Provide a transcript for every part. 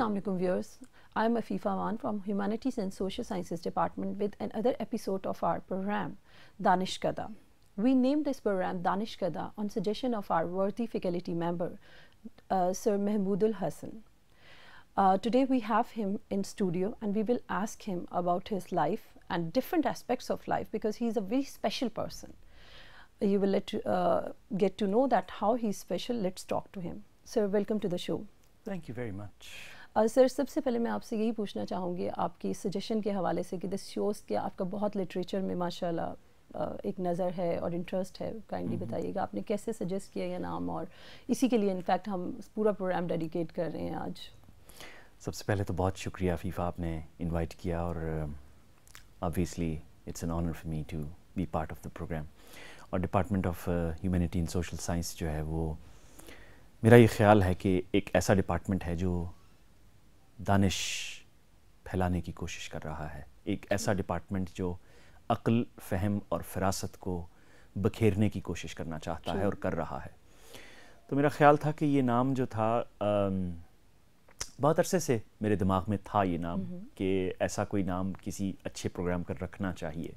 Assalamu alaikum viewers. I am Afifa Aman from Humanities and Social Sciences Department with another episode of our program Danish Kada. We named this program Danish Kada on suggestion of our worthy faculty member Sir Mahmoodul Hassan. Today we have him in studio and we will ask him about his life and different aspects of life because he is a very special person. You will get to know that how he is special. Let's talk to him. Sir, welcome to the show. Thank you very much. سر سب سے پہلے میں آپ سے یہی پوچھنا چاہوں گی آپ کی سجیشن کے حوالے سے کہ دس شوز کہ آپ کا بہت لٹریچر میں ماشاء اللہ ایک نظر ہے اور انٹرسٹ ہے. کائنڈلی بتائیے گا آپ نے کیسے سجیسٹ کیا یہ نام اور اسی کے لیے انفیکٹ ہم پورا پروگرام ڈیڈیکیٹ کر رہے ہیں آج. سب سے پہلے تو بہت شکریہ فیفا آپ نے انوائٹ کیا اور obviously it's an honor for me to be part of the program. اور department of humanity and social science جو ہے وہ میرا یہ خیال ہے کہ ایک ایسا ڈپارٹمنٹ ہے جو دانش پھیلانے کی کوشش کر رہا ہے, ایک ایسا ڈپارٹمنٹ جو عقل, فہم اور فراست کو بکھیرنے کی کوشش کرنا چاہتا ہے اور کر رہا ہے. تو میرا خیال تھا کہ یہ نام جو تھا بہت عرصے سے میرے دماغ میں تھا یہ نام کہ ایسا کوئی نام کسی اچھے پروگرام پر رکھنا چاہیے.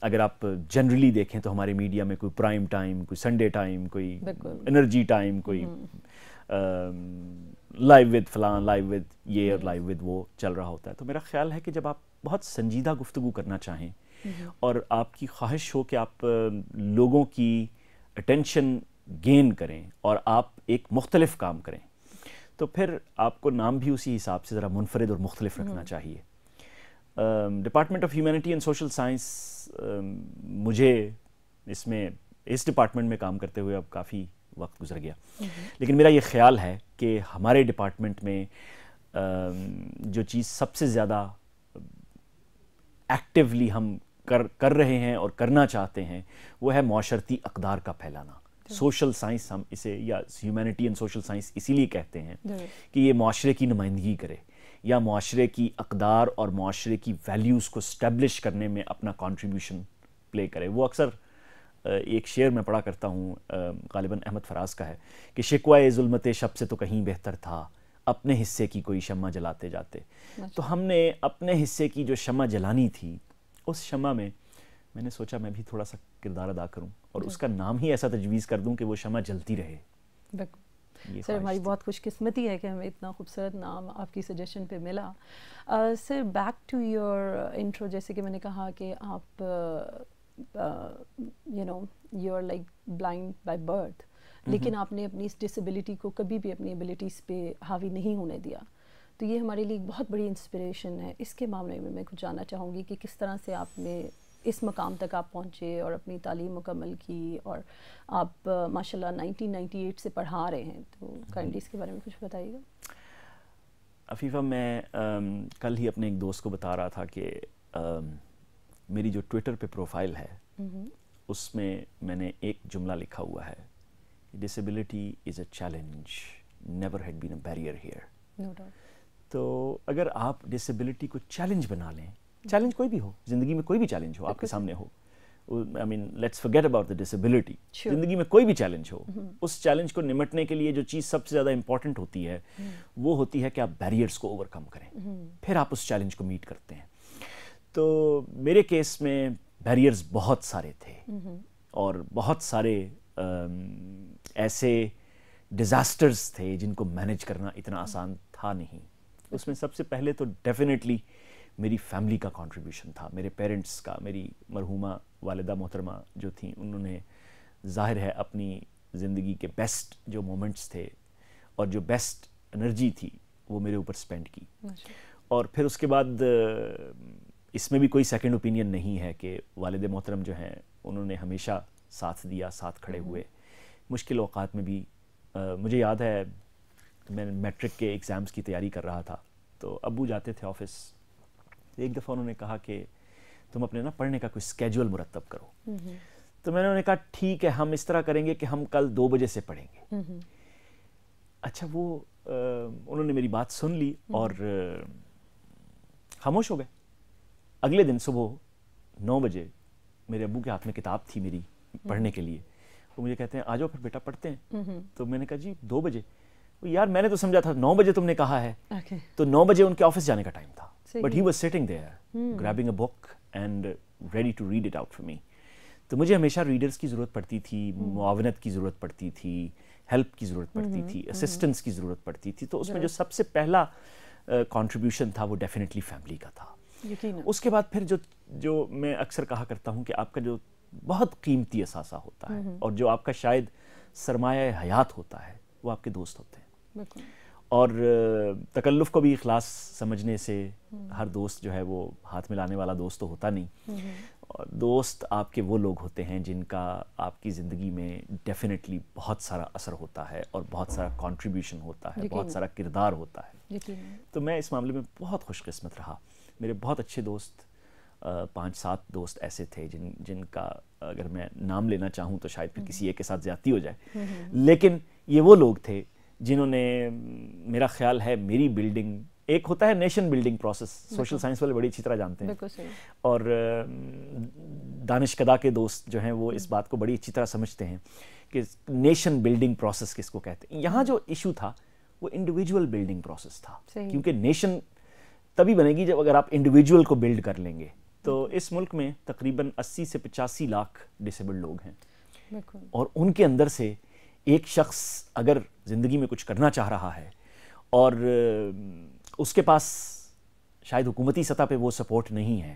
اگر آپ جنرلی دیکھیں تو ہمارے میڈیا میں کوئی پرائم ٹائم, کوئی سنڈے ٹائم, کوئی انرجی ٹائم, کوئی لائیو ود فلان, لائیو ود یہ اور لائیو ود وہ چل رہا ہوتا ہے. تو میرا خیال ہے کہ جب آپ بہت سنجیدہ گفتگو کرنا چاہیں اور آپ کی خواہش ہو کہ آپ لوگوں کی اٹینشن گین کریں اور آپ ایک مختلف کام کریں تو پھر آپ کو نام بھی اسی حساب سے ذرا منفرد اور مختلف رکھنا چاہیے. Department of humanity and social science مجھے اس ڈپارٹمنٹ میں کام کرتے ہوئے اب کافی وقت گزر گیا, لیکن میرا یہ خیال ہے کہ ہمارے ڈپارٹمنٹ میں جو چیز سب سے زیادہ ایکٹیولی ہم کر رہے ہیں اور کرنا چاہتے ہیں وہ ہے معاشرتی اقدار کا پھیلانا. سوشل سائنس ہم اسے یا ہیومینٹی اینڈ سوشل سائنس اسی لیے کہتے ہیں کہ یہ معاشرے کی نمائندگی کرے یا معاشرے کی اقدار اور معاشرے کی ویلیوز کو اسٹیبلش کرنے میں اپنا کنٹریبیوشن پلے کرے. وہ اکثر ایک شعر میں پڑھا کرتا ہوں, غالباً احمد فراز کا ہے کہ شکوائے ظلمت شب سے تو کہیں بہتر تھا اپنے حصے کی کوئی شمع جلاتے جاتے. تو ہم نے اپنے حصے کی جو شمع جلانی تھی اس شمع میں نے سوچا میں بھی تھوڑا سا کردار ادا کروں اور اس کا نام ہی ایسا تجویز کر دوں کہ وہ شمع جلتی رہے. سر ہماری بہت خوش قسمتی ہے کہ ہمیں اتنا خوبصورت نام آپ کی سجیشن پہ ملا. Sir back to your intro, جیسے کہ میں نے کہا کہ آپ you are like blind by birth, لیکن آپ نے اپنی اس ڈسیبلٹی کو کبھی بھی اپنی ایبلٹیز پہ حاوی نہیں ہونے دیا. تو یہ ہمارے لیے ایک بہت بڑی انسپریشن ہے. اس کے معاملے میں میں کچھ جاننا چاہوں گی کہ کس طرح سے آپ نے اس مقام تک آپ پہنچے اور اپنی تعلیم مکمل کی اور آپ ماشاء اللہ 1998 سے پڑھا رہے ہیں. تو کائنڈلی اس کے بارے میں کچھ بتائیے گا. عفیفہ, میں کل ہی اپنے ایک دوست کو بتا رہا تھا کہ میری جو ٹویٹر پہ پروفائل ہے اس میں نے ایک جملہ لکھا ہوا ہے, disability is a challenge never had been a barrier here. تو اگر آپ ڈسیبلٹی کو چیلنج بنا لیں, چیلنج کوئی بھی ہو, زندگی میں کوئی بھی چیلنج ہو آپ کے سامنے ہو, I mean let's forget about the disability, زندگی میں کوئی بھی چیلنج ہو, اس چیلنج کو نمٹنے کے لیے جو چیز سب سے زیادہ امپورٹنٹ ہوتی ہے وہ ہوتی ہے کہ آپ بیریئرز کو اوور کم کریں, پھر آپ اس چیلنج کو میٹ کرتے ہیں. تو میرے کیس میں بیریئرز بہت سارے تھے اور بہت سارے ایسے ڈیزاسٹرز تھے جن کو مینیج کرنا اتنا آسان تھا نہیں. اس میں سب سے پہلے تو ڈیفینیٹلی میری فیملی کا کنٹریبیوشن تھا, میرے پیرنٹس کا. میری مرحومہ والدہ محترمہ جو تھیں انہوں نے ظاہر ہے اپنی زندگی کے بیسٹ جو مومنٹس تھے اور جو بیسٹ انرجی تھی وہ میرے اوپر سپینڈ کی. اور پھر اس کے بعد اس میں بھی کوئی سیکنڈ اوپینین نہیں ہے کہ والد محترم جو ہیں انہوں نے ہمیشہ ساتھ دیا, ساتھ کھڑے ہوئے. مشکل اوقات میں بھی مجھے یاد ہے میں میٹرک کے ایگزامس کی تیاری کر رہا تھا تو ابو جاتے تھے آفس. ایک دفعہ انہوں نے کہا کہ تم اپنے پڑھنے کا کوئی اسکیجول مرتب کرو. تو میں نے انہوں نے کہا ٹھیک ہے ہم اس طرح کریں گے کہ ہم کل 2 بجے سے پڑھیں گے. اچھا وہ انہوں نے میری بات سن لی اور خاموش ہو گئے. اگلے دن صبح 9 بجے میرے ابو کے ہاتھ میں کتاب تھی میری پڑھنے کے لیے. وہ مجھے کہتے ہیں آ جاؤ پھر بیٹا پڑھتے ہیں. تو میں نے کہا جی 2 بجے. یار میں نے تو سمجھا تھا 9 بجے تم نے کہا ہے, تو 9 بجے ان کے آفس جانے کا ٹائم تھا, but he was sitting there grabbing a book and ready to read it out for me. تو مجھے ہمیشہ ریڈرز کی ضرورت پڑتی تھی, معاونت کی ضرورت پڑتی تھی, ہیلپ کی ضرورت پڑتی تھی, اسسٹنس کی ضرورت پڑتی تھی. تو اس میں جو سب سے پہلا کنٹریبیوشن تھا وہ ڈیفینیٹلی فیملی کا تھا. اس کے بعد پھر جو میں اکثر کہا کرتا ہوں کہ آپ کا جو بہت قیمتی اثاثہ ہوتا ہے اور جو آپ کا شاید سرمایہ حیات ہوتا ہے وہ آپ کے دوست ہوتے ہیں. اور تکلف کو بھی اخلاص سمجھنے سے ہر دوست جو ہے وہ ہاتھ میں لانے والا دوست تو ہوتا نہیں. اور دوست آپ کے وہ لوگ ہوتے ہیں جن کا آپ کی زندگی میں ڈیفینیٹلی بہت سارا اثر ہوتا ہے اور بہت سارا کنٹریبیوشن ہوتا ہے, بہت سارا کردار ہوتا ہے. تو میں اس معاملے میں بہت خوش قسمت رہا. میرے بہت اچھے دوست 5-7 دوست ایسے تھے جن کا اگر میں نام لینا چاہوں تو شاید پھر کسی ایک کے ساتھ زیادتی ہو جائے, لیکن یہ وہ لوگ تھے جنہوں نے میرا خیال ہے میری بلڈنگ, ایک ہوتا ہے nation building process, social science والے بڑی اچھی طرح جانتے ہیں, اور دانش کدا کے دوست جو ہیں وہ اس بات کو بڑی اچھی طرح سمجھتے ہیں کہ نیشن بلڈنگ پروسیس کس کو کہتے ہیں. یہاں جو ایشو تھا وہ انڈیویجول بلڈنگ پروسیس تھا, کیونکہ نیشن تبھی بنے گی جب اگر آپ انڈیویجول کو بلڈ کر لیں گے. تو اس ملک میں تقریباً 80 سے 85 لاکھ ڈسیبلڈ لوگ ہیں, اور ان کے اندر سے ایک شخص اگر زندگی میں کچھ کرنا چاہ رہا ہے اور اس کے پاس شاید حکومتی سطح پہ وہ سپورٹ نہیں ہے,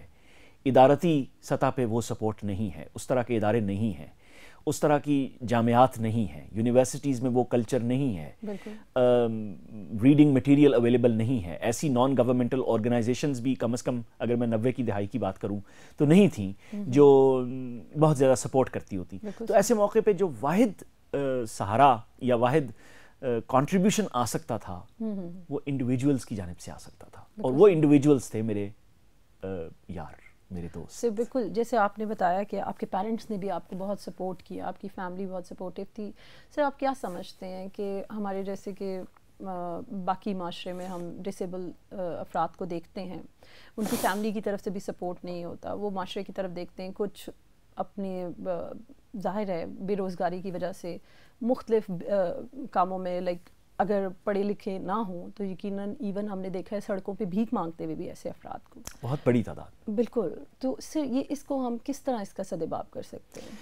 ادارتی سطح پہ وہ سپورٹ نہیں ہے, اس طرح کے ادارے نہیں ہیں, اس طرح کی جامعات نہیں ہیں, یونیورسٹیز میں وہ کلچر نہیں ہے, ریڈنگ مٹیریل اویلیبل نہیں ہے, ایسی نان گورنمنٹل آرگنائزیشنز بھی کم از کم اگر میں 90 کی دہائی کی بات کروں تو نہیں تھیں جو بہت زیادہ سپورٹ کرتی ہوتی. تو ایسے موقع پہ جو واحد سہارا یا واحد کنٹریبیوشن آ سکتا تھا وہ انڈیویجولز کی جانب سے آ سکتا تھا, اور وہ انڈیویجولز تھے میرے یار, میرے دوست. بالکل جیسے آپ نے بتایا کہ آپ کے پیرنٹس نے بھی آپ کو بہت سپورٹ کیا, آپ کی فیملی بہت سپورٹیو تھی. سر آپ کیا سمجھتے ہیں کہ ہمارے جیسے کہ باقی معاشرے میں ہم ڈسیبل افراد کو دیکھتے ہیں, ان کی فیملی کی طرف سے بھی سپورٹ نہیں ہوتا, وہ معاشرے کی طرف دیکھتے ہیں, کچھ اپنے ظاہر ہے بے روزگاری کی وجہ سے مختلف کاموں میں لائک اگر پڑھے لکھے نہ ہوں تو یقیناً ایون ہم نے دیکھا ہے سڑکوں پہ بھیک مانگتے ہوئے بھی ایسے افراد کو, بہت بڑی تعداد. بالکل. تو سر یہ اس کو ہم کس طرح اس کا سدباب کر سکتے ہیں؟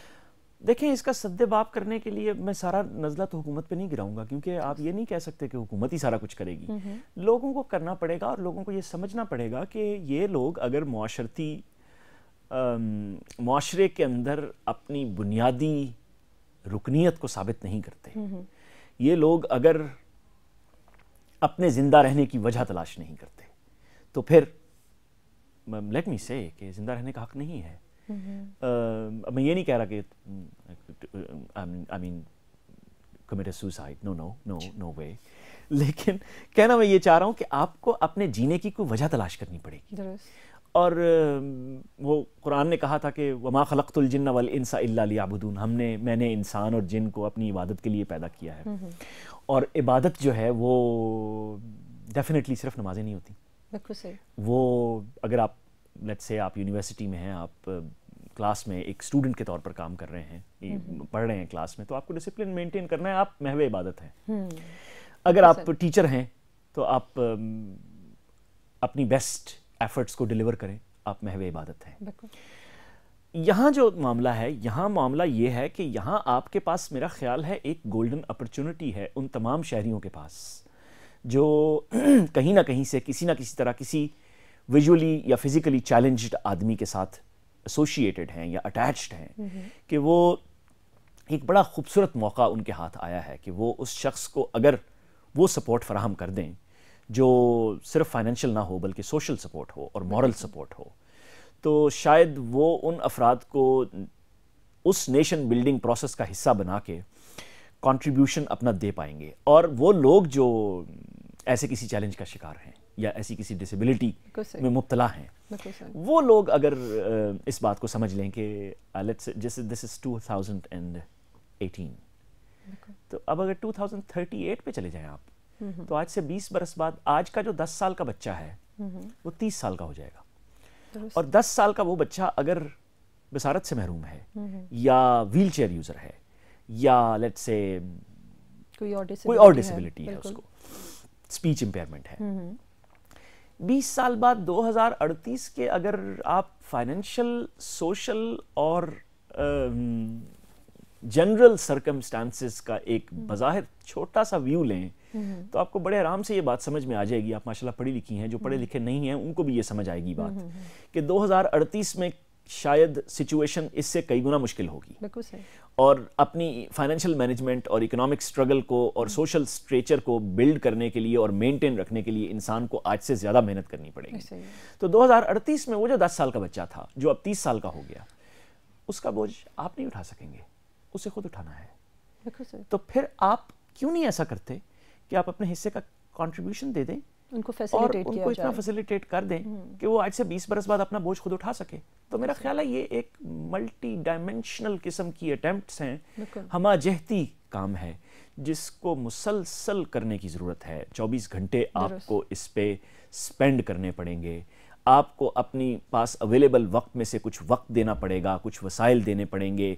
دیکھیں, اس کا سدباب کرنے کے لیے میں سارا نزلہ تو حکومت پہ نہیں گراؤں گا, کیونکہ آپ یہ نہیں کہہ سکتے کہ حکومت ہی سارا کچھ کرے گی. لوگوں کو کرنا پڑے گا, اور لوگوں کو یہ سمجھنا پڑے گا کہ یہ لوگ اگر معاشرے کے اندر اپنی بنیادی رکنیت کو ثابت نہیں کرتے, یہ لوگ اگر اپنے زندہ رہنے کی وجہ تلاش نہیں کرتے, تو پھر لیٹ می سے کہ زندہ رہنے کا حق نہیں ہے. میں یہ نہیں کہہ رہا کہ I mean commit a suicide, no way, لیکن کہنا میں یہ چاہ رہا ہوں کہ آپ کو اپنے جینے کی کوئی وجہ تلاش کرنی پڑے گی. اور وہ قرآن نے کہا تھا کہ وما خلقت الجن والانس الا لیعبدون, میں نے انسان اور جن کو اپنی عبادت کے لیے پیدا کیا ہے. اور عبادت جو ہے وہ ڈیفینیٹلی صرف نمازیں نہیں ہوتی. بالکل صحیح. وہ اگر آپ لیٹس سے آپ یونیورسٹی میں ہیں, آپ کلاس میں ایک اسٹوڈنٹ کے طور پر کام کر رہے ہیں, پڑھ رہے ہیں کلاس میں, تو آپ کو ڈسپلن مینٹین کرنا ہے, آپ محو عبادت ہیں. اگر آپ ٹیچر ہیں تو آپ اپنی بیسٹ ایفرٹس کو ڈیلیور کریں, آپ محو عبادت ہیں. یہاں جو معاملہ ہے, یہاں معاملہ یہ ہے کہ یہاں آپ کے پاس میرا خیال ہے ایک گولڈن اپرچونٹی ہے ان تمام شہریوں کے پاس جو کہیں نہ کہیں سے کسی نہ کسی طرح کسی ویژولی یا فزیکلی چیلنجڈ آدمی کے ساتھ ایسوسیٹڈ ہیں یا اٹیچڈ ہیں, کہ وہ ایک بڑا خوبصورت موقع ان کے ہاتھ آیا ہے کہ وہ اس شخص کو اگر وہ سپورٹ فراہم کر دیں جو صرف فائنینشیل نہ ہو بلکہ سوشل سپورٹ ہو اور مورل سپورٹ ہو, تو شاید وہ ان افراد کو اس نیشن بلڈنگ پروسیس کا حصہ بنا کے کنٹریبیوشن اپنا دے پائیں گے. اور وہ لوگ جو ایسے کسی چیلنج کا شکار ہیں یا ایسی کسی ڈسیبلٹی میں مبتلا ہیں, وہ لوگ اگر اس بات کو سمجھ لیں کہ جیسے دس از 2018, تو اب اگر 2038 پہ چلے جائیں آپ, تو آج سے 20 برس بعد آج کا جو 10 سال کا بچہ ہے وہ 30 سال کا ہو جائے گا. اور 10 سال کا وہ بچہ اگر بصارت سے محروم ہے یا ویل چیئر یوزر ہے یا لیٹس سے کوئی اور ڈسیبلٹی ہے اس کو, اسپیچ امپیئرمنٹ ہے. 20 سال بعد 2038 کے اگر آپ فائنینشیل, سوشل اور جنرل سرکمسٹانسز کا ایک بظاہر چھوٹا سا ویو لیں تو آپ کو بڑے آرام سے یہ بات سمجھ میں آ جائے گی. آپ ماشاءاللہ پڑھی لکھی ہیں, جو پڑھے لکھے نہیں ہیں ان کو بھی یہ سمجھ آئے گی بات کہ 2038 میں شاید سچویشن اس سے کئی گنا مشکل ہوگی. بالکل صحیح. اور اپنی فائنینشیل مینجمنٹ اور اکنامک سٹرگل کو اور سوشل اسٹریچر کو بلڈ کرنے کے لیے اور مینٹین رکھنے کے لیے انسان کو آج سے زیادہ محنت کرنی پڑے گی. تو 2038 میں وہ جو 10 سال کا بچہ تھا جو اب 30 سال کا ہو گیا, اس کا بوجھ آپ نہیں اٹھا سکیں گے, اسے خود اٹھانا ہے. تو پھر آپ کیوں نہیں ایسا کرتے کہ آپ اپنے حصے کا کنٹریبیوشن دے دیں اور ان کو اتنا فیسیلیٹیٹ کر دیں کہ وہ آج سے 20 برس بعد اپنا بوجھ خود اٹھا سکے. تو میرا خیال ہے یہ ایک ملٹی ڈائمینشنل قسم کی اٹیمپٹس ہیں, ہمہ جہتی کام ہے جس کو مسلسل کرنے کی ضرورت ہے. 24 گھنٹے آپ کو اس پہ سپینڈ کرنے پڑیں گے, آپ کو اپنی پاس اویلیبل وقت میں سے کچھ وقت دینا پڑے گا, کچھ وسائل دینے پڑیں گے,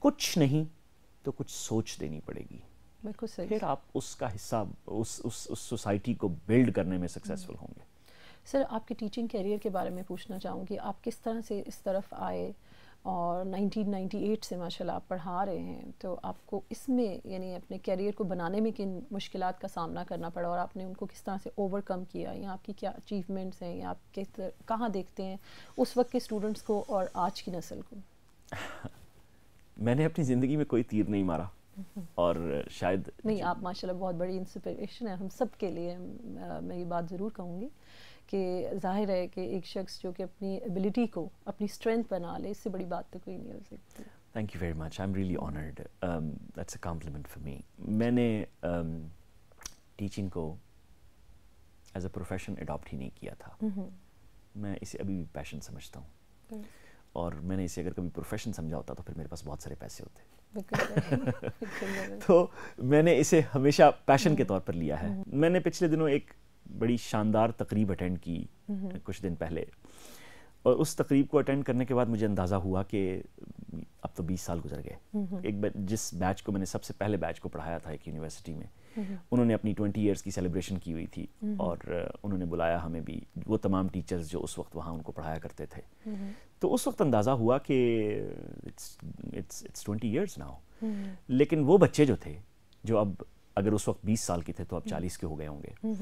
کچھ نہیں تو کچھ سوچ دینی پڑے گی. پھر آپ اس کا حصہ اس سوسائٹی کو بلڈ کرنے میں سکسیسفل ہوں گے. سر, آپ کے ٹیچنگ کیریئر کے بارے میں پوچھنا چاہوں گی, آپ کس طرح سے اس طرف آئے اور 1998 سے ماشاءاللہ آپ پڑھا رہے ہیں, تو آپ کو اس میں یعنی اپنے کیریئر کو بنانے میں کن مشکلات کا سامنا کرنا پڑا اور آپ نے ان کو کس طرح سے اوور کم کیا, یا آپ کی کیا اچیومنٹس ہیں, یا آپ کہاں دیکھتے ہیں اس وقت کے اسٹوڈنٹس کو اور آج کی نسل کو؟ میں نے اپنی زندگی میں کوئی تیر نہیں مارا اور شاید نہیں, آپ ماشاءاللہ بہت بڑی انسپریشن ہے ہم سب کے لیے. میں یہ بات ضرور کہوں گی کہ ظاہر ہے کہ ایک شخص جو کہ اپنی ایبلٹی کو اپنی اسٹرینتھ بنا لے, اس سے بڑی بات تو کوئی نہیں ہو سکتی. Thank you very much, I am really honoured, that's a complement for me. میں نے ٹیچنگ کو ایز اے پروفیشن اڈاپٹ ہی نہیں کیا تھا. میں اسے ابھی بھی پیشن سمجھتا ہوں, اور میں نے اسے اگر کبھی پروفیشن سمجھا ہوتا تو پھر میرے پاس بہت سارے پیسے ہوتے. تو میں نے اسے ہمیشہ پیشن کے طور پر لیا ہے. میں نے پچھلے دنوں ایک بڑی شاندار تقریب اٹینڈ کی کچھ دن پہلے, اور اس تقریب کو اٹینڈ کرنے کے بعد مجھے اندازہ ہوا کہ اب تو 20 سال گزر گئے. ایک جس بیچ کو میں نے سب سے پہلے بیچ کو پڑھایا تھا ایک یونیورسٹی میں, انہوں نے اپنی 20 ایئرس کی سیلیبریشن کی ہوئی تھی, اور انہوں نے بلایا ہمیں بھی, وہ تمام ٹیچرز جو اس وقت وہاں ان کو پڑھایا کرتے تھے. تو اس وقت اندازہ ہوا کہ it's 20 years now. لیکن وہ بچے جو تھے جو اب اگر اس وقت 20 سال کے تھے تو اب 40 کے ہو گئے ہوں گے,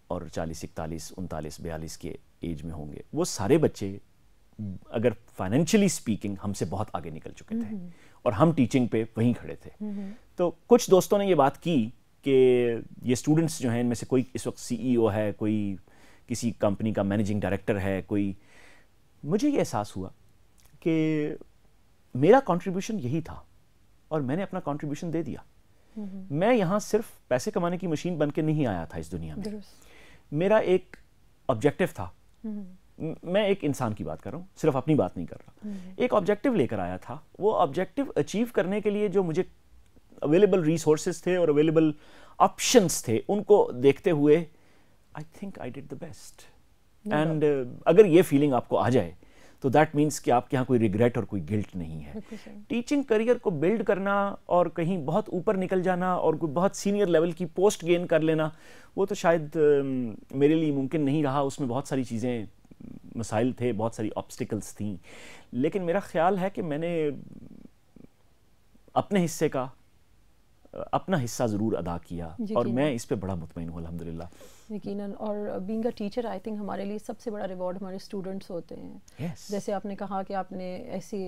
اور 40, 41, 39, 42 کے ایج میں ہوں گے, وہ سارے بچے اگر فائنینشلی اسپیکنگ ہم سے بہت آگے نکل چکے تھے, اور ہم ٹیچنگ پہ وہیں کھڑے تھے. تو کچھ دوستوں نے یہ بات کی کہ یہ اسٹوڈنٹس جو ہیں ان میں سے کوئی اس وقت CEO ہے, کوئی کسی کمپنی کا مینیجنگ ڈائریکٹر ہے, کوئی. مجھے یہ احساس ہوا کہ میرا کنٹریبیوشن یہی تھا اور میں نے اپنا کنٹریبیوشن دے دیا. میں یہاں صرف پیسے کمانے کی مشین بن کے نہیں آیا تھا اس دنیا میں. میرا ایک آبجیکٹو تھا. میں ایک انسان کی بات کر رہا ہوں, صرف اپنی بات نہیں کر رہا. ایک آبجیکٹو لے کر آیا تھا. وہ آبجیکٹو اچیو کرنے کے لیے جو مجھے اویلیبل ریسورسز تھے اور اویلیبل آپشنس تھے, ان کو دیکھتے ہوئے I think I did the best. And اگر یہ فیلنگ آپ کو آ جائے تو دیٹ مینس کہ آپ کے یہاں کوئی ریگریٹ اور کوئی گلٹ نہیں ہے. ٹیچنگ کریئر کو بلڈ کرنا اور کہیں بہت اوپر نکل جانا اور کوئی بہت سینئر لیول کی پوسٹ گین کر لینا, وہ تو شاید میرے لیے ممکن نہیں رہا. اس میں بہت ساری چیزیں, مسائل تھے, بہت ساری آبسٹیکلس تھیں. لیکن میرا خیال ہے کہ میں نے اپنے حصے کا اپنا حصہ ضرور ادا کیا, اور میں اس پہ بڑا مطمئن ہوں الحمدللہ. یقیناً. اور being a teacher I think ہمارے لیے سب سے بڑا ریوارڈ ہمارے اسٹوڈنٹس ہوتے ہیں. جیسے آپ نے کہا کہ آپ نے ایسی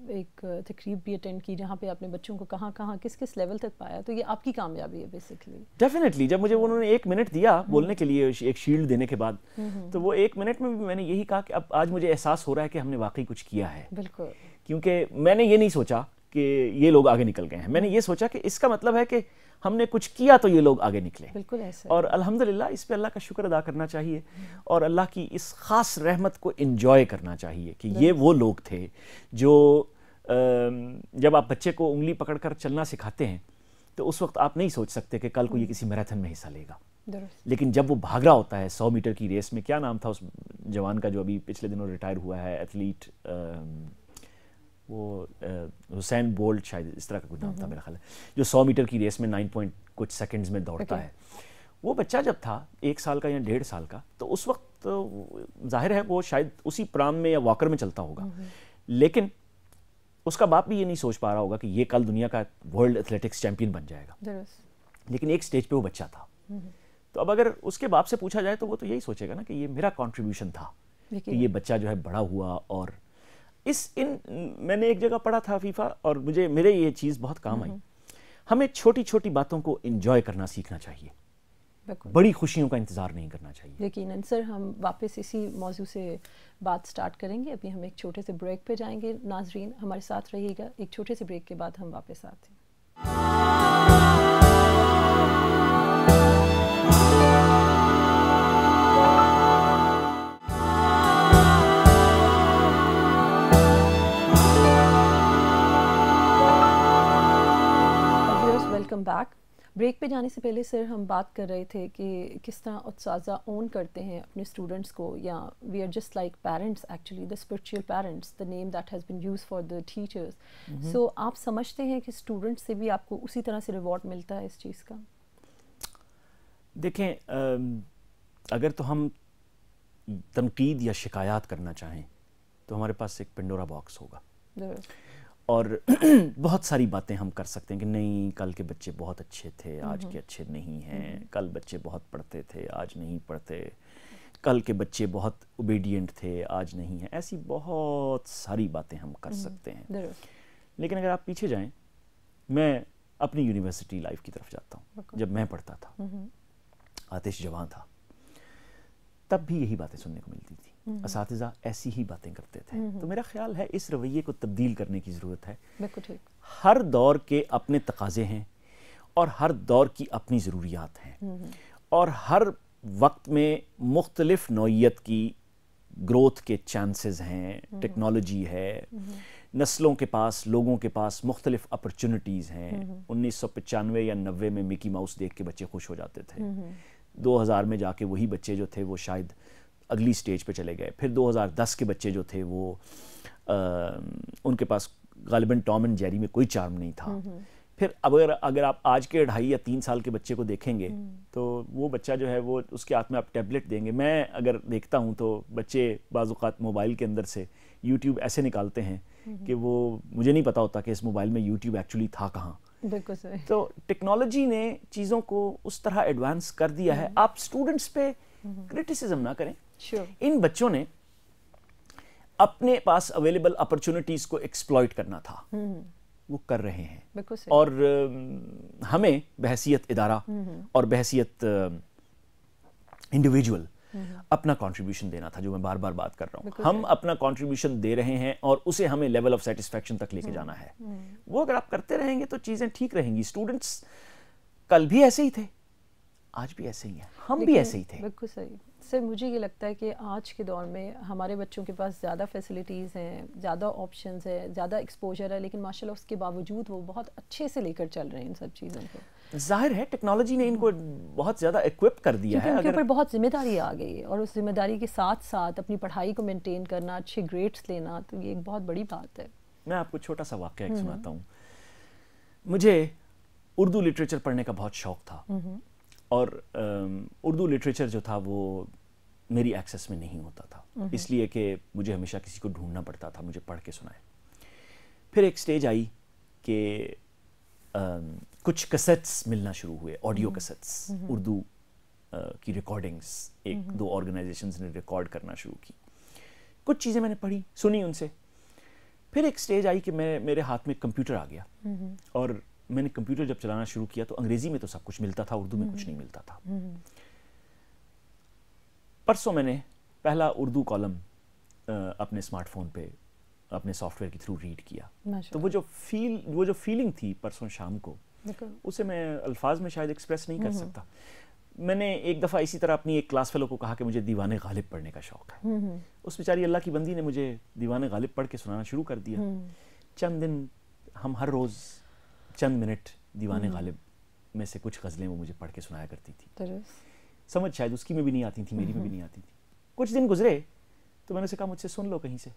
ایک تقریب بھی اٹینڈ کی جہاں پہ آپ نے بچوں کو کہاں کہاں کس کس لیول تک پایا, تو یہ آپ کی کامیابی ہے بیسکلی. ڈیفینیٹلی. جب مجھے انہوں نے 1 منٹ دیا بولنے کے لیے, ایک شیلڈ دینے کے بعد, تو وہ 1 منٹ میں بھی میں نے یہی کہا کہ اب آج مجھے احساس ہو رہا ہے کہ ہم نے واقعی کچھ کیا ہے. بالکل. کیونکہ میں نے یہ نہیں سوچا کہ یہ لوگ آگے نکل گئے ہیں, میں نے یہ سوچا کہ اس کا مطلب ہے کہ ہم نے کچھ کیا تو یہ لوگ آگے نکلے. بالکل ایسا. اور الحمدللہ اس پہ اللہ کا شکر ادا کرنا چاہیے, اور اللہ کی اس خاص رحمت کو انجوائے کرنا چاہیے کہ یہ وہ لوگ تھے جو جب آپ بچے کو انگلی پکڑ کر چلنا سکھاتے ہیں تو اس وقت آپ نہیں سوچ سکتے کہ کل کو یہ کسی میراتھن میں حصہ لے گا. لیکن جب وہ بھاگ رہا ہوتا ہے 100 میٹر کی ریس میں, کیا نام تھا اس جوان کا جو ابھی پچھلے دنوں ریٹائر ہوا ہے, ایتھلیٹ, وہ حسین بولٹ شاید اس طرح کا کچھ نام تھا میرا خیال ہے, جو 100 میٹر کی ریس میں 9 پوائنٹ کچھ سیکنڈز میں دوڑتا ہے. وہ بچہ جب تھا 1 سال کا یا 1.5 سال کا, تو اس وقت ظاہر ہے وہ شاید اسی پرام میں یا واکر میں چلتا ہوگا, لیکن اس کا باپ بھی یہ نہیں سوچ پا رہا ہوگا کہ یہ کل دنیا کا ورلڈ ایتھلیٹکس چیمپئن بن جائے گا, لیکن ایک سٹیج پہ وہ بچہ تھا. تو اب اگر اس کے باپ سے پوچھا جائے تو وہ تو یہی سوچے گا نا کہ یہ میرا کنٹریبیوشن تھا کہ یہ بچہ جو ہے بڑا ہوا. اور میں نے ایک جگہ پڑھا تھا عفیفہ, اور میرے یہ چیز بہت کام آئی, ہمیں چھوٹی چھوٹی باتوں کو انجوائے کرنا سیکھنا چاہیے, بڑی خوشیوں کا انتظار نہیں کرنا چاہیے. یقیناً سر, ہم واپس اسی موضوع سے بات سٹارٹ کریں گے. ابھی ہم ایک چھوٹے سے بریک پہ جائیں گے. ناظرین ہمارے ساتھ رہیے گا, ایک چھوٹے سے بریک کے بعد ہم واپس آتے ہیں. Welcome back. بریک پہ جانے سے پہلے سر ہم بات کر رہے تھے کہ کس طرح اساتذہ اون کرتے ہیں اپنے اسٹوڈنٹس کو, یا we are just like parents actually, the spiritual parents, the name that has been used for the teachers. So آپ سمجھتے ہیں کہ اسٹوڈنٹ سے بھی آپ کو اسی طرح سے ریوارڈ ملتا ہے اس چیز کا؟ دیکھیں, اگر تو ہم تنقید یا شکایات کرنا چاہیں تو ہمارے پاس ایک پنڈورا باکس ہوگا, اور بہت ساری باتیں ہم کر سکتے ہیں کہ نہیں کل کے بچے بہت اچھے تھے, آج کے اچھے نہیں ہیں, کل بچے بہت پڑھتے تھے, آج نہیں پڑھتے, کل کے بچے بہت اوبیڈینٹ تھے, آج نہیں ہیں. ایسی بہت ساری باتیں ہم کر سکتے ہیں. لیکن اگر آپ پیچھے جائیں, میں اپنی یونیورسٹی لائف کی طرف جاتا ہوں. جب میں پڑھتا تھا, آتش جوان تھا, تب بھی یہی باتیں سننے کو ملتی تھی. اساتذہ ایسی ہی باتیں کرتے تھے. تو میرا خیال ہے اس رویے کو تبدیل کرنے کی ضرورت ہے. ہر دور کے اپنے تقاضے ہیں, اور ہر دور کی اپنی ضروریات ہیں, اور ہر وقت میں مختلف نوعیت کی گروتھ کے چانسز ہیں. ٹیکنالوجی ہے, نسلوں کے پاس, لوگوں کے پاس مختلف اپرچونٹیز ہیں. 1995 یا 90 میں مکی ماؤس دیکھ کے بچے خوش ہو جاتے تھے. 2000 میں جا کے وہی بچے جو تھے وہ شاید اگلی سٹیج پہ چلے گئے. پھر 2010 کے بچے جو تھے وہ ان کے پاس غالباً ٹام اینڈ جیری میں کوئی چارم نہیں تھا. پھر اگر آپ آج کے 2.5 یا 3 سال کے بچے کو دیکھیں گے تو وہ بچہ جو ہے وہ اس کے ہاتھ میں آپ ٹیبلٹ دیں گے. میں اگر دیکھتا ہوں تو بچے بعض اوقات موبائل کے اندر سے یوٹیوب ایسے نکالتے ہیں کہ وہ مجھے نہیں پتا ہوتا کہ اس موبائل میں یوٹیوب ایکچولی تھا کہاں. تو ٹیکنالوجی نے چیزوں کو اس طرح ایڈوانس کر دیا ہے. آپ اسٹوڈنٹس پہ کرٹیسزم نہ کریں. ان بچوں نے اپنے پاس اویلیبل اپرچونٹیز کو ایکسپلائٹ کرنا تھا, وہ کر رہے ہیں. اور ہمیں بحیثیت ادارہ اور بحیثیت انڈیویجول اپنا کنٹریبیوشن دینا تھا, جو میں بار بار بات کر رہا ہوں. ہم اپنا کنٹریبیوشن دے رہے ہیں اور اسے ہمیں لیول آف سیٹسفیکشن تک لے کے جانا ہے. وہ اگر آپ کرتے رہیں گے تو چیزیں ٹھیک رہیں گی. اسٹوڈنٹس کل بھی ایسے ہی تھے, آج بھی ایسے ہی ہیں, ہم بھی ایسے ہی تھے. بالکل صحیح. سر مجھے یہ لگتا ہے کہ آج کے دور میں ہمارے بچوں کے پاس زیادہ فیسلٹیز ہیں, زیادہ آپشنز ہیں, زیادہ ایکسپوجر ہے, لیکن ماشاء اللہ اس کے باوجود وہ بہت اچھے سے لے کر چل رہے ہیں ان سب چیزوں کو. ظاہر ہے ٹیکنالوجی نے ان کو بہت زیادہ ایکوپ کر دیا ہے. ان کے اوپر بہت ذمہ داری آ گئی ہے, اور اس ذمہ داری کے ساتھ ساتھ اپنی پڑھائی کو مینٹین کرنا, اچھے گریڈس لینا, تو یہ ایک بہت بڑی بات ہے. میں آپ کو چھوٹا سا واقعہ ایک سناتا ہوں. مجھے اردو لٹریچر پڑھنے کا بہت شوق تھا, اور اردو لٹریچر جو تھا وہ میری ایکسیس میں نہیں ہوتا تھا, اس لیے کہ مجھے ہمیشہ کسی کو ڈھونڈنا پڑتا تھا مجھے پڑھ کے سنائے. پھر ایک سٹیج آئی کہ کچھ کیسٹس ملنا شروع ہوئے, آڈیو کیسٹس, اردو کی ریکارڈنگز. 1-2 آرگنائزیشنز نے ریکارڈ کرنا شروع کی. کچھ چیزیں میں نے پڑھی, سنی ان سے. پھر ایک سٹیج آئی کہ میرے ہاتھ میں کمپیوٹر آ گیا, اور میں نے کمپیوٹر جب چلانا شروع کیا تو انگریزی میں تو سب کچھ ملتا تھا, اردو میں کچھ نہیں ملتا تھا. پرسوں میں نے پہلا اردو کالم اپنے اسمارٹ فون پہ اپنے سافٹ ویئر کے تھرو ریڈ کیا. تو وہ جو فیلنگ تھی پرسوں شام کو, اسے میں الفاظ میں شاید ایکسپریس نہیں کر سکتا. میں نے ایک دفعہ اسی طرح اپنی ایک کلاس فیلو کو کہا کہ مجھے دیوان غالب پڑھنے کا شوق ہے. اس بیچاری اللہ کی بندی نے مجھے دیوان غالب پڑھ کے سنانا شروع کر دیا. چند دن ہم ہر روز چند منٹ دیوان غالب میں سے کچھ غزلیں وہ مجھے پڑھ کے سنایا کرتی تھی. سمجھ شاید اس کی میں بھی نہیں آتی تھی, میری میں بھی نہیں آتی تھی. کچھ دن گزرے تو میں نے اسے کہا مجھ سے سن لو کہیں سے.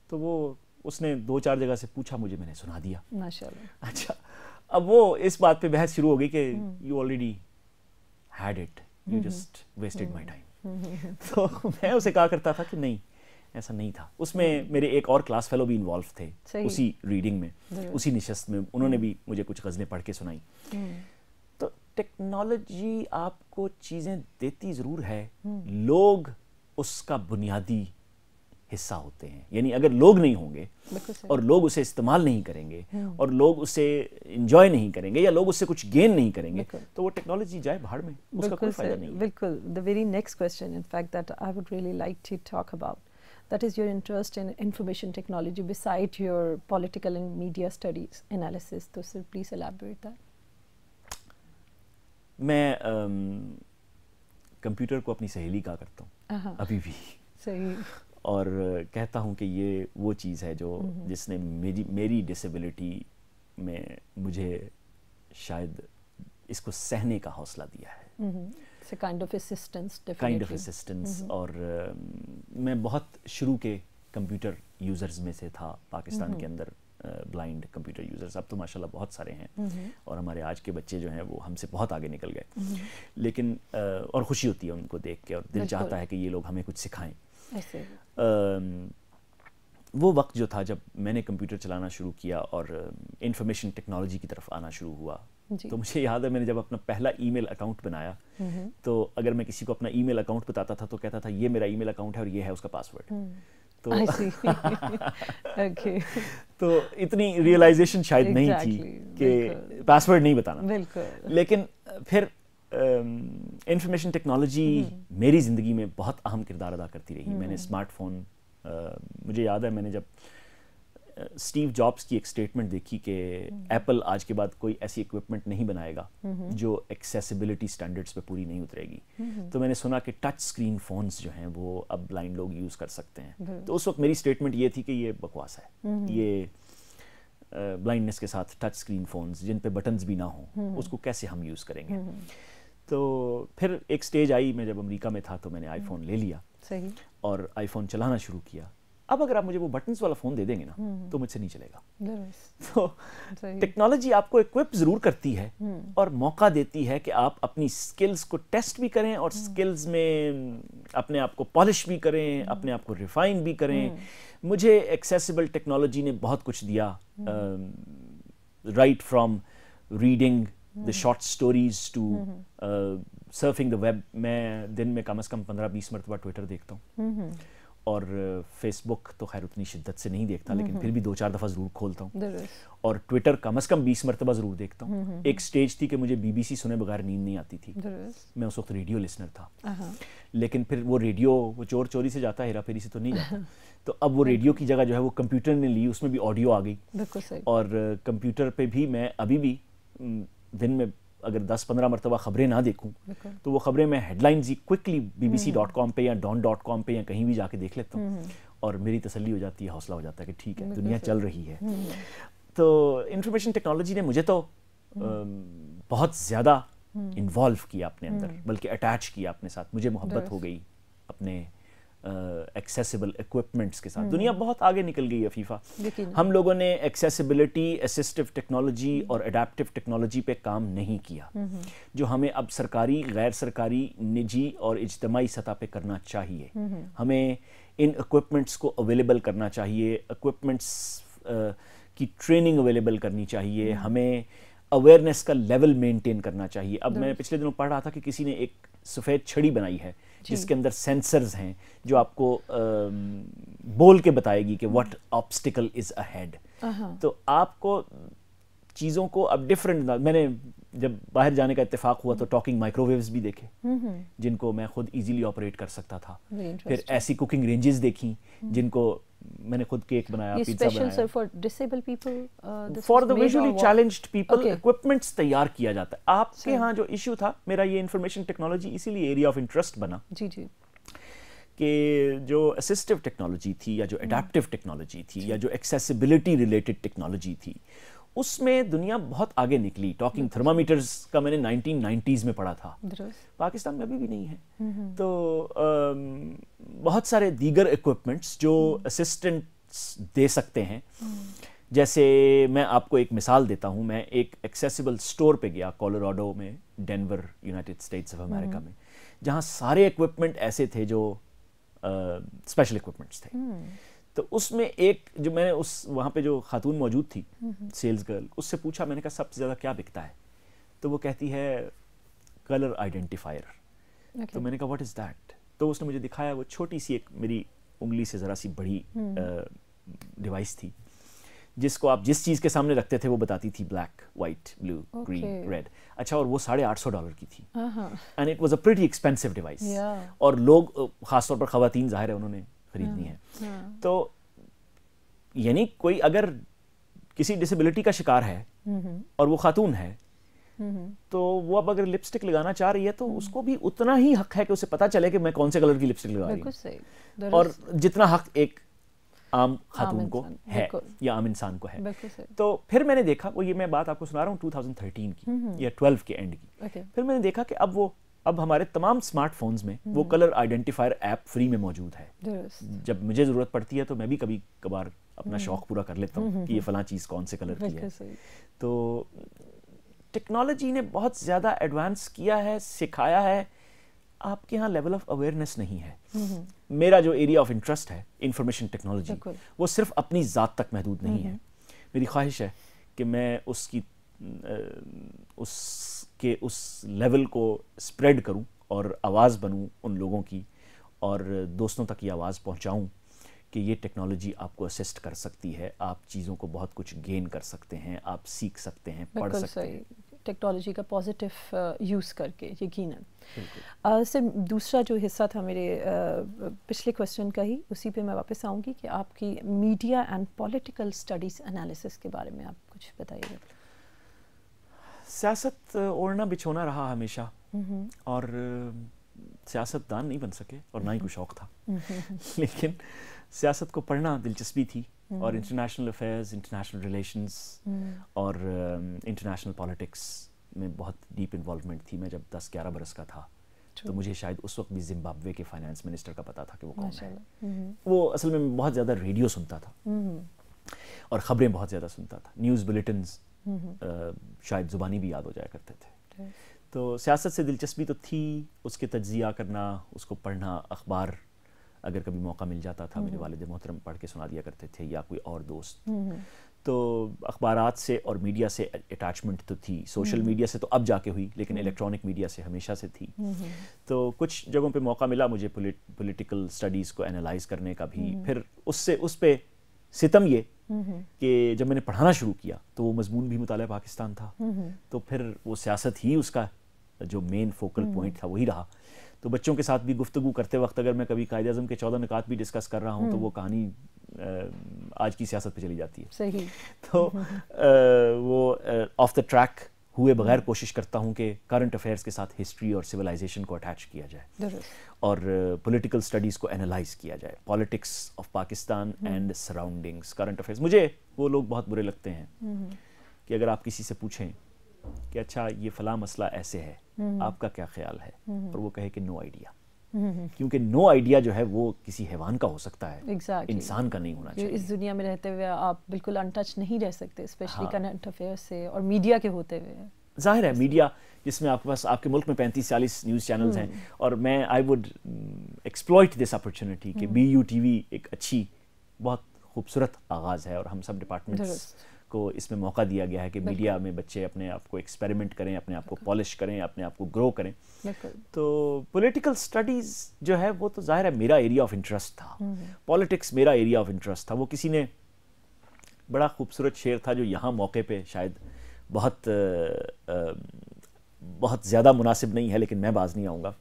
تو وہ اس نے 2-4 جگہ سے پوچھا مجھے, میں نے سنا دیا. ماشاءاللہ. اچھا, اب وہ اس بات پہ بحث شروع ہو گئی کہ you already had it, you just wasted my time. تو میں اسے کہا کرتا تھا کہ نہیں, ایسا نہیں تھا. اس میں میرے ایک اور کلاس فیلو بھی انوالو تھے اسی ریڈنگ میں, اسی نشست میں. انہوں نے بھی مجھے کچھ غزلیں پڑھ کے سنائی. تو ٹیکنالوجی آپ کو چیزیں دیتی ضرور ہے, لوگ اس کا بنیادی حصہ ہوتے ہیں. یعنی اگر لوگ نہیں ہوں گے اور لوگ اسے استعمال نہیں کریں گے اور لوگ اسے انجوائے نہیں کریں گے یا لوگ اس سے کچھ گین نہیں کریں گے تو وہ ٹیکنالوجی جائے بھاڑ میں, اس کا کوئی فائدہ نہیں. بالکل. the very next question in fact that I would really like to talk about, that is your interest in information technology beside your political and media studies analysis. So sir, please elaborate that. میں computer کو اپنی سہیلی کہا کرتا ہوں ابھی بھی. صحیح. اور کہتا ہوں کہ یہ وہ چیز ہے جو جس نے میری ڈسیبلٹی میں مجھے شاید اس کو سہنے کا حوصلہ دیا ہے. Kind of assistance. اور میں بہت شروع کے کمپیوٹر یوزرز میں سے تھا پاکستان کے اندر, بلائنڈ کمپیوٹر یوزرز. اب تو ماشاءاللہ بہت سارے ہیں اور ہمارے آج کے بچے جو ہیں وہ ہم سے بہت آگے نکل گئے. لیکن اور خوشی ہوتی ہے ان کو دیکھ کے, اور دل چاہتا ہے کہ یہ لوگ ہمیں کچھ سکھائیں. وہ وقت جو تھا جب میں نے کمپیوٹر چلانا شروع کیا اور انفارمیشن ٹیکنالوجی کی طرف آنا شروع ہوا, تو مجھے یاد ہے میں نے جب اپنا پہلا ای میل اکاؤنٹ بنایا تو اگر میں کسی کو اپنا ای میل اکاؤنٹ بتاتا تھا تو کہتا تھا یہ میرا ای میل اکاؤنٹ ہے اور یہ ہے اس کا پاسورڈ. تو اتنی ریئلائزیشن شاید نہیں تھی کہ پاسورڈ نہیں بتانا. لیکن پھر انفارمیشن ٹیکنالوجی میری زندگی میں بہت اہم کردار ادا کرتی رہی. میں نے اسمارٹ فون, مجھے یاد ہے میں نے جب اسٹیو جابس کی ایک اسٹیٹمنٹ دیکھی کہ ایپل آج کے بعد کوئی ایسی اکوپمنٹ نہیں بنائے گا جو ایکسیسیبلٹی اسٹینڈرڈس پہ پوری نہیں اترے گی, تو میں نے سنا کہ ٹچ اسکرین فونز جو ہیں وہ اب بلائنڈ لوگ یوز کر سکتے ہیں. تو اس وقت میری اسٹیٹمنٹ یہ تھی کہ یہ بکواس ہے, یہ بلائنڈنس کے ساتھ ٹچ اسکرین فونز جن پہ بٹنز بھی نہ ہوں اس کو کیسے ہم یوز کریں گے. تو پھر ایک سٹیج آئی, میں جب امریکہ میں تھا تو میں نے آئی فون لے لیا اور آئی فون چلانا شروع کیا. اب اگر آپ مجھے وہ بٹنز والا فون دے دیں گے نا تو مجھ سے نہیں چلے گا. تو ٹیکنالوجی آپ کو ایکوپ ضرور کرتی ہے اور موقع دیتی ہے کہ آپ اپنی سکلز کو ٹیسٹ بھی کریں اور سکلز میں اپنے آپ کو پالش بھی کریں, اپنے آپ کو ریفائن بھی کریں. مجھے ایکسیسیبل ٹیکنالوجی نے بہت کچھ دیا, right from reading the short stories to surfing the web. میں دن میں کم از کم 15-20 مرتبہ ٹویٹر دیکھتا ہوں اور فیس بک تو خیر اتنی شدت سے نہیں دیکھتا لیکن پھر بھی 2-4 دفعہ ضرور کھولتا ہوں, اور ٹویٹر کم از کم 20 مرتبہ ضرور دیکھتا ہوں. ایک سٹیج تھی کہ مجھے BBC سنے بغیر نیند نہیں آتی تھی. میں اس وقت ریڈیو لسنر تھا, لیکن پھر وہ ریڈیو وہ چور چوری سے جاتا ہے, ہیرا پھیری سے تو نہیں جاتا. تو اب وہ ریڈیو کی جگہ جو ہے وہ کمپیوٹر نے لی, اس میں بھی آڈیو آ گئی. اور کمپیوٹر پہ بھی میں ابھی بھی دن میں اگر 10-15 مرتبہ خبریں نہ دیکھوں تو وہ خبریں میں ہیڈ لائنز ہی کوئکلی BBC.com پہ یا Dawn.com پہ یا کہیں بھی جا کے دیکھ لیتا ہوں اور میری تسلی ہو جاتی ہے, حوصلہ ہو جاتا ہے کہ ٹھیک ہے دنیا چل رہی ہے. تو انفارمیشن ٹیکنالوجی نے مجھے تو بہت زیادہ انوالو کیا اپنے اندر, بلکہ اٹیچ کیا اپنے ساتھ. مجھے محبت ہو گئی اپنے ایکسیسیبل ایکوپمنٹس کے ساتھ. دنیا بہت آگے نکل گئی عفیفہ. ہم لوگوں نے ایکسیسیبلٹی, اسسٹو ٹیکنالوجی اور اڈیپٹیو ٹیکنالوجی پہ کام نہیں کیا جو ہمیں اب سرکاری, غیر سرکاری, نجی اور اجتماعی سطح پہ کرنا چاہیے. ہمیں ان ایکوپمنٹس کو اویلیبل کرنا چاہیے, ایکوپمنٹس کی ٹریننگ اویلیبل کرنی چاہیے, ہمیں اویئرنیس کا لیول مینٹین کرنا چاہیے. اب میں پچھلے دنوں پڑھ رہا تھا کہ کسی نے ایک سفید چھڑی بنائی ہے جس کے اندر سینسرز ہیں جو آپ کو بول کے بتائے گی کہ واٹ آبسٹیکل از اہیڈ. تو آپ کو چیزوں کو اب ڈفرینٹ, میں نے جب باہر جانے کا اتفاق ہوا تو ٹاکنگ مائکرو ویوز بھی دیکھے جن کو میں خود ایزیلی آپریٹ کر سکتا تھا. پھر ایسی کوکنگ رینجز دیکھیں جن کو میں نے خود کیک بنایا, پیزا بنایا. For the visually challenged people equipments تیار کیا جاتا ہے. آپ کے ہاں جو ایشو تھا, میرا یہ انفارمیشن ٹیکنالوجی اسی لیے ایریا آف انٹرسٹ بنا کہ جو اسسٹو ٹیکنالوجی تھی یا جو اڈیپٹیو ٹیکنالوجی تھی یا جو ایکسیسیبلٹی ریلیٹڈ ٹیکنالوجی تھی اس میں دنیا بہت آگے نکلی. ٹاکنگ تھرمامیٹرز کا میں نے 1990s میں پڑھا تھا, پاکستان میں ابھی بھی نہیں ہے. تو بہت سارے دیگر ایکوپمنٹس جو اسسٹنٹ دے سکتے ہیں. جیسے میں آپ کو ایک مثال دیتا ہوں. میں ایک ایکسیسیبل اسٹور پہ گیا کولوراڈو میں, Denver, United States of America میں, جہاں سارے ایکوپمنٹ ایسے تھے جو اسپیشل ایکوپمنٹس تھے. تو اس میں ایک جو میں نے وہاں پہ جو خاتون موجود تھی سیلز گرل, اس سے پوچھا, میں نے کہا سب سے زیادہ کیا بکتا ہے؟ تو وہ کہتی ہے کلر آئیڈینٹیفائر. تو میں نے کہا واٹ از دیٹ؟ تو اس نے مجھے دکھایا, وہ چھوٹی سی ایک میری انگلی سے ذرا سی بڑی ڈیوائس تھی جس کو آپ جس چیز کے سامنے رکھتے تھے وہ بتاتی تھی بلیک, وائٹ, بلو, گرین, ریڈ. اچھا, اور وہ $850 کی تھی. And it was a pretty expensive device. اور لوگ, خاص طور پر خواتین, ظاہر ہے انہوں نے خریدنی ہے. تو یعنی کوئی اگر کسی ڈسیبلٹی کا شکار ہے اور وہ خاتون ہے, تو وہ اب اگر لپسٹک لگانا چاہ رہی ہے تو اس کو بھی اتنا ہی حق ہے کہ اسے پتا چلے کہ میں کون سے کلر کی لپسٹک لگا رہی ہوں, اور جتنا حق ایک عام خاتون کو ہے یا عام انسان کو ہے. تو پھر میں نے دیکھا, وہ یہ میں بات آپ کو سنا رہا ہوں 2013 کی یا 12 کے اینڈ کی. پھر میں نے دیکھا کہ اب ہمارے تمام اسمارٹ فونز میں وہ کلر آئیڈینٹیفائر ایپ فری میں موجود ہے. جب مجھے ضرورت پڑتی ہے تو میں بھی کبھی کبھار اپنا شوق پورا کر لیتا ہوں کہ یہ فلاں چیز کون سے کلر کی ہے. تو ٹیکنالوجی نے بہت زیادہ ایڈوانس کیا ہے, سکھایا ہے. آپ کے ہاں لیول آف اویئرنیس نہیں ہے. میرا جو ایریا آف انٹرسٹ ہے انفارمیشن ٹیکنالوجی, وہ صرف اپنی ذات تک محدود نہیں ہے. میری خواہش ہے کہ میں اس لیول کو اسپریڈ کروں اور آواز بنوں ان لوگوں کی, اور دوستوں تک یہ آواز پہنچاؤں کہ یہ ٹیکنالوجی آپ کو اسسٹ کر سکتی ہے. آپ چیزوں کو بہت کچھ گین کر سکتے ہیں, آپ سیکھ سکتے ہیں, پڑھ سکتے ہیں ٹیکنالوجی کا پازیٹیو یوز کر کے. یقیناً. سر, دوسرا جو حصہ تھا میرے پچھلے کویسچن کا ہی, اسی پہ میں واپس آؤں گی کہ آپ کی media and political studies analysis کے بارے میں آپ کچھ بتائیے گا. سیاست اوڑھنا بچھونا رہا ہمیشہ, اور سیاست دان نہیں بن سکے اور نہ ہی کوئی شوق تھا. لیکن سیاست کو پڑھنا دلچسپی تھی, اور انٹرنیشنل افیئرز, انٹرنیشنل ریلیشنز اور انٹرنیشنل پالیٹکس میں بہت ڈیپ انوالومنٹ تھی. میں جب 10-11 برس کا تھا تو مجھے شاید اس وقت بھی زمبابوے کے فائنانس منسٹر کا پتا تھا کہ وہ کون ہے. وہ اصل میں بہت زیادہ ریڈیو سنتا تھا اور خبریں بہت زیادہ سنتا تھا. نیوز بلیٹنز شاید زبانی بھی یاد ہو جایا کرتے تھے. تو سیاست سے دلچسپی تو تھی, اس کے تجزیہ کرنا, اس کو پڑھنا, اخبار اگر کبھی موقع مل جاتا تھا, میرے والد محترم پڑھ کے سنا دیا کرتے تھے یا کوئی اور دوست. تو اخبارات سے اور میڈیا سے اٹیچمنٹ تو تھی. سوشل میڈیا سے تو اب جا کے ہوئی, لیکن الیکٹرانک میڈیا سے ہمیشہ سے تھی. تو کچھ جگہوں پہ موقع ملا مجھے پولیٹیکل اسٹڈیز کو انالائز کرنے کا بھی. پھر اس پہ ستم یہ کہ جب میں نے پڑھانا شروع کیا تو وہ مضمون بھی مطالعہ پاکستان تھا, تو پھر وہ سیاست ہی اس کا جو مین فوکل پوائنٹ تھا وہی رہا. تو بچوں کے ساتھ بھی گفتگو کرتے وقت اگر میں کبھی قائد اعظم کے 14 نکات بھی ڈسکس کر رہا ہوں تو وہ کہانی آج کی سیاست پہ چلی جاتی ہے. صحیح. تو وہ آف دا ٹریک ہوئے بغیر کوشش کرتا ہوں کہ کرنٹ افیئرس کے ساتھ ہسٹری اور سویلائزیشن کو اٹیچ کیا جائے اور پولیٹیکل اسٹڈیز کو انالائز کیا جائے. Politics of Pakistan and surroundings, current affairs. مجھے وہ لوگ بہت برے لگتے ہیں کہ اگر آپ کسی سے پوچھیں کہ اچھا یہ فلاں مسئلہ ایسے ہے, آپ کا کیا خیال ہے, اور وہ کہے کہ نو آئیڈیا. کیونکہ نو آئیڈیا جو ہے وہ کسی حیوان کا ہو سکتا ہے, انسان کا نہیں ہونا چاہیے. اس دنیا میں رہتے ہوئے آپ بالکل ان ٹچ نہیں رہ سکتے, اسپیشلی کرنٹ افیئر سے اور میڈیا کے ہوتے ہوئے. ظاہر ہے میڈیا جس میں آپ کے پاس آپ کے ملک میں 35-40 نیوز چینلز ہیں, اور میں I would exploit this opportunity کہ BUTV ایک اچھی بہت خوبصورت آغاز ہے, اور ہم سب ڈپارٹمنٹس کو اس میں موقع دیا گیا ہے کہ میڈیا میں بچے اپنے آپ کو ایکسپیریمنٹ کریں, اپنے آپ کو پالش کریں, اپنے آپ کو گرو کریں. تو پولیٹیکل اسٹڈیز جو ہے وہ تو ظاہر ہے میرا ایریا آف انٹرسٹ تھا. پالیٹکس میرا ایریا آف انٹرسٹ تھا. وہ کسی نے بڑا خوبصورت شعر تھا جو یہاں موقع پہ شاید بہت زیادہ مناسب نہیں ہے, لیکن میں باز نہیں آؤں گا.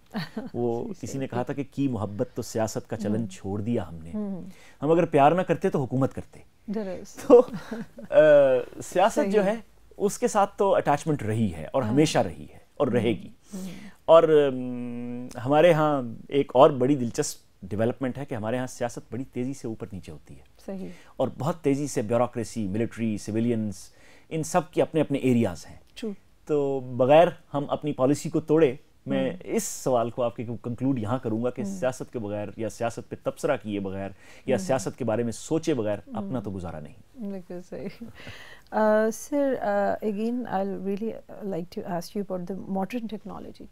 وہ کسی نے کہا تھا کہ کی محبت تو سیاست کا چلن چھوڑ دیا ہم نے, ہم اگر پیار نہ کرتے تو حکومت کرتے. تو سیاست جو ہے اس کے ساتھ تو اٹیچمنٹ رہی ہے اور ہمیشہ رہی ہے اور رہے گی. اور ہمارے ہاں ایک اور بڑی دلچسپ ڈیولپمنٹ ہے کہ ہمارے ہاں سیاست بڑی تیزی سے اوپر نیچے ہوتی ہے. صحیح. اور بہت تیزی سے بیوروکریسی, ملٹری, سویلینز, ان سب کے اپنے اپنے ایریاز ہیں. تو بغیر ہم اپنی پالیسی کو توڑے میں اس سوال کو آپ کے کنکلوڈ یہاں کروں گا کہ سیاست کے بغیر یا سیاست پہ تبصرہ کیے بغیر یا سیاست کے بارے میں سوچے بغیر اپنا تو گزارا نہیں. بالکل صحیح. Sir again I really like to ask you about the modern technology,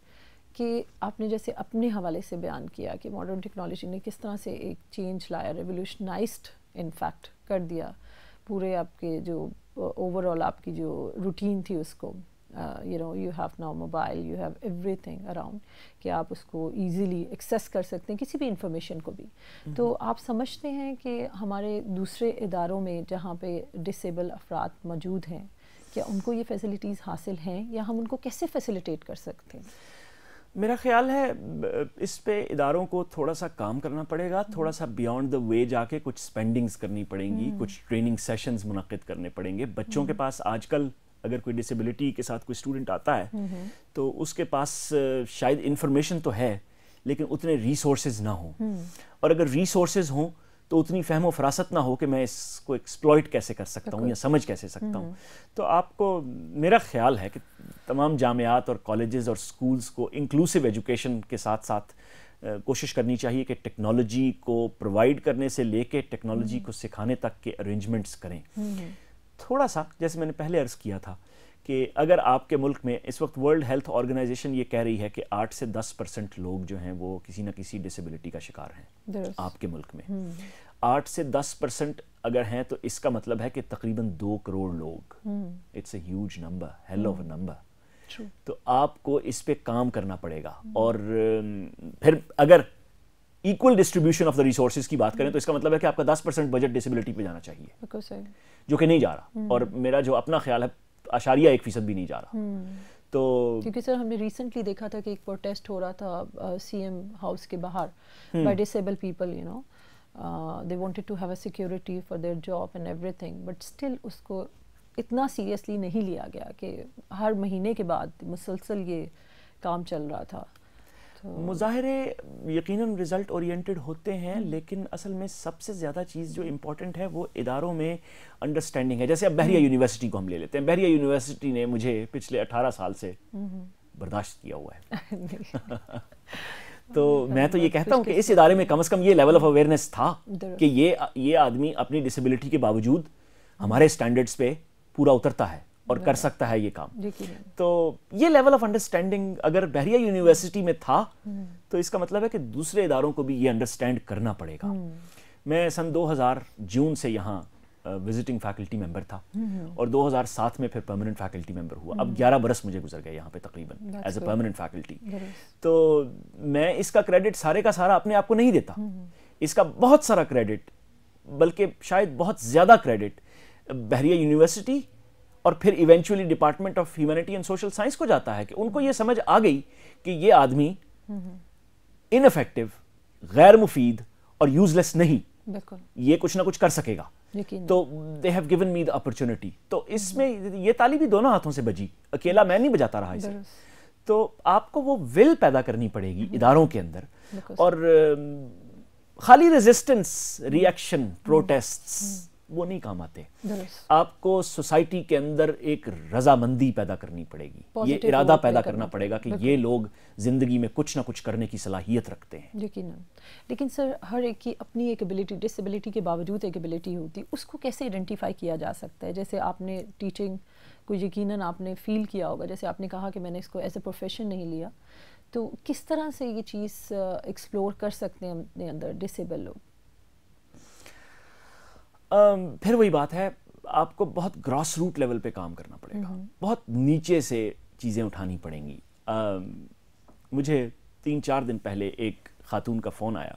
کہ آپ نے جیسے اپنے حوالے سے بیان کیا کہ ماڈرن ٹیکنالوجی نے کس طرح سے ایک چینج لایا, ریولیوشنائزڈ ان فیکٹ کر دیا پورے آپ کے جو اوور آل آپ کی جو روٹین تھی اس کو. You have now mobile, you have every thing around, کہ آپ اس کو ایزیلی ایکسیس کر سکتے ہیں کسی بھی انفارمیشن کو بھی. تو آپ سمجھتے ہیں کہ ہمارے دوسرے اداروں میں جہاں پہ ڈسیبل افراد موجود ہیں, کیا ان کو یہ فیسلٹیز حاصل ہیں, یا ہم ان کو کیسے فیسیلیٹیٹ کر سکتے ہیں؟ میرا خیال ہے اس پہ اداروں کو تھوڑا سا کام کرنا پڑے گا, تھوڑا سا بیانڈ دا وے جا کے کچھ اسپینڈنگز کرنی پڑیں گی, کچھ ٹریننگ سیشنز منعقد کرنے پڑیں گے. بچوں کے پاس آج کل اگر کوئی ڈسیبلٹی کے ساتھ کوئی اسٹوڈنٹ آتا ہے تو اس کے پاس شاید انفارمیشن تو ہے لیکن اتنے ریسورسز نہ ہوں, اور اگر ریسورسز ہوں تو اتنی فہم و فراست نہ ہو کہ میں اس کو ایکسپلوئٹ کیسے کر سکتا ہوں یا سمجھ کیسے سکتا ہوں. تو آپ کو, میرا خیال ہے کہ تمام جامعات اور کالجز اور سکولز کو انکلوسیو ایجوکیشن کے ساتھ ساتھ کوشش کرنی چاہیے کہ ٹیکنالوجی کو پرووائڈ کرنے سے لے کے ٹیکنالوجی کو سکھانے تک کے ارینجمنٹس کریں. تھوڑا سا جیسے میں نے پہلے عرض کیا تھا کہ اگر آپ کے ملک میں اس وقت ورلڈ ہیلتھ آرگنائزیشن یہ کہہ رہی ہے کہ 8 سے 10% لوگ جو ہیں وہ کسی نہ کسی ڈسیبلٹی کا شکار ہیں آپ کے ملک میں. 8 سے 10% اگر ہیں تو اس کا مطلب ہے کہ تقریباً 2 کروڑ لوگ. It's a huge number, hell of a number. تو آپ کو اس پہ کام کرنا پڑے گا, اور پھر اگر equal distribution of the resources کی بات کریں تو اس کا مطلب ہے کہ آپ کا 10% بجٹ ڈسیبلٹی پہ جانا چاہیے, جو کہ نہیں جا رہا, اور میرا جو اپنا خیال ہے 0.1% بھی نہیں جا رہا. تو کیونکہ سر ہم نے ریسنٹلی دیکھا تھا کہ ایک پروٹیسٹ ہو رہا تھا سی ایم ہاؤس کے باہر by disable people, they wanted to have a security for their job and everything, but still اس کو اتنا سیریسلی نہیں لیا گیا کہ ہر مہینے کے بعد مسلسل یہ کام چل رہا تھا. مظاہرے یقیناً رزلٹ اورینٹڈ ہوتے ہیں, لیکن اصل میں سب سے زیادہ چیز جو امپورٹنٹ ہے وہ اداروں میں انڈرسٹینڈنگ ہے. جیسے اب بحریہ یونیورسٹی کو ہم لے لیتے ہیں. بحریہ یونیورسٹی نے مجھے پچھلے 18 سال سے برداشت کیا ہوا ہے. تو میں تو یہ کہتا ہوں کہ اس ادارے میں کم از کم یہ لیول آف اویئرنیس تھا کہ یہ آدمی اپنی ڈسیبلٹی کے باوجود ہمارے سٹینڈرڈز پہ پورا اترتا ہے اور کر سکتا ہے یہ کام. تو یہ لیول آف انڈرسٹینڈنگ اگر بحریہ یونیورسٹی میں تھا تو اس کا مطلب ہے کہ دوسرے اداروں کو بھی یہ انڈرسٹینڈ کرنا پڑے گا. میں سن 2000 جون سے یہاں وزٹنگ فیکلٹی ممبر تھا, اور 2007 میں پھر پرماننٹ فیکلٹی ممبر ہوا. اب 11 برس مجھے گزر گئے یہاں پہ تقریباً ایز اے پرماننٹ فیکلٹی. تو میں اس کا کریڈٹ سارے کا سارا اپنے آپ کو نہیں دیتا, اس کا بہت سارا کریڈٹ, بلکہ شاید بہت زیادہ کریڈٹ بحریہ یونیورسٹی اور پھر eventually department of humanity and social science کو جاتا ہے کہ ان کو یہ سمجھ آ گئی کہ یہ آدمی ان افیکٹو, غیر مفید اور یوزلیس نہیں, یہ کچھ نہ کچھ کر سکے گا. تو they have given me the opportunity. تو اس میں یہ تالی بھی دونوں ہاتھوں سے بجی, اکیلا میں نہیں بجاتا رہا اسے. تو آپ کو وہ ول پیدا کرنی پڑے گی اداروں کے اندر, اور خالی ریزسٹنس, ریئیکشن, پروٹیسٹس وہ نہیں کام آتے. آپ کو سوسائٹی کے اندر ایک رضامندی پیدا کرنی پڑے گی, یہ ارادہ پیدا کرنا پڑے گا کہ یہ لوگ زندگی میں کچھ نہ کچھ کرنے کی صلاحیت رکھتے ہیں. یقیناً. لیکن سر ہر ایک کی اپنی ایک ایبلٹی, ڈسیبلٹی کے باوجود ایک ایبلٹی ہوتی, اس کو کیسے آئیڈینٹیفائی کیا جا سکتا ہے؟ جیسے آپ نے ٹیچنگ کو یقیناً آپ نے فیل کیا ہوگا, جیسے آپ نے کہا کہ میں نے اس کو ایز اے پروفیشن نہیں لیا, تو کس طرح سے یہ چیز ایکسپلور کر سکتے ہیں اپنے اندر ڈسیبل لوگ؟ پھر وہی بات ہے, آپ کو بہت گراس روٹ لیول پہ کام کرنا پڑے گا, بہت نیچے سے چیزیں اٹھانی پڑیں گی. مجھے 3-4 دن پہلے ایک خاتون کا فون آیا,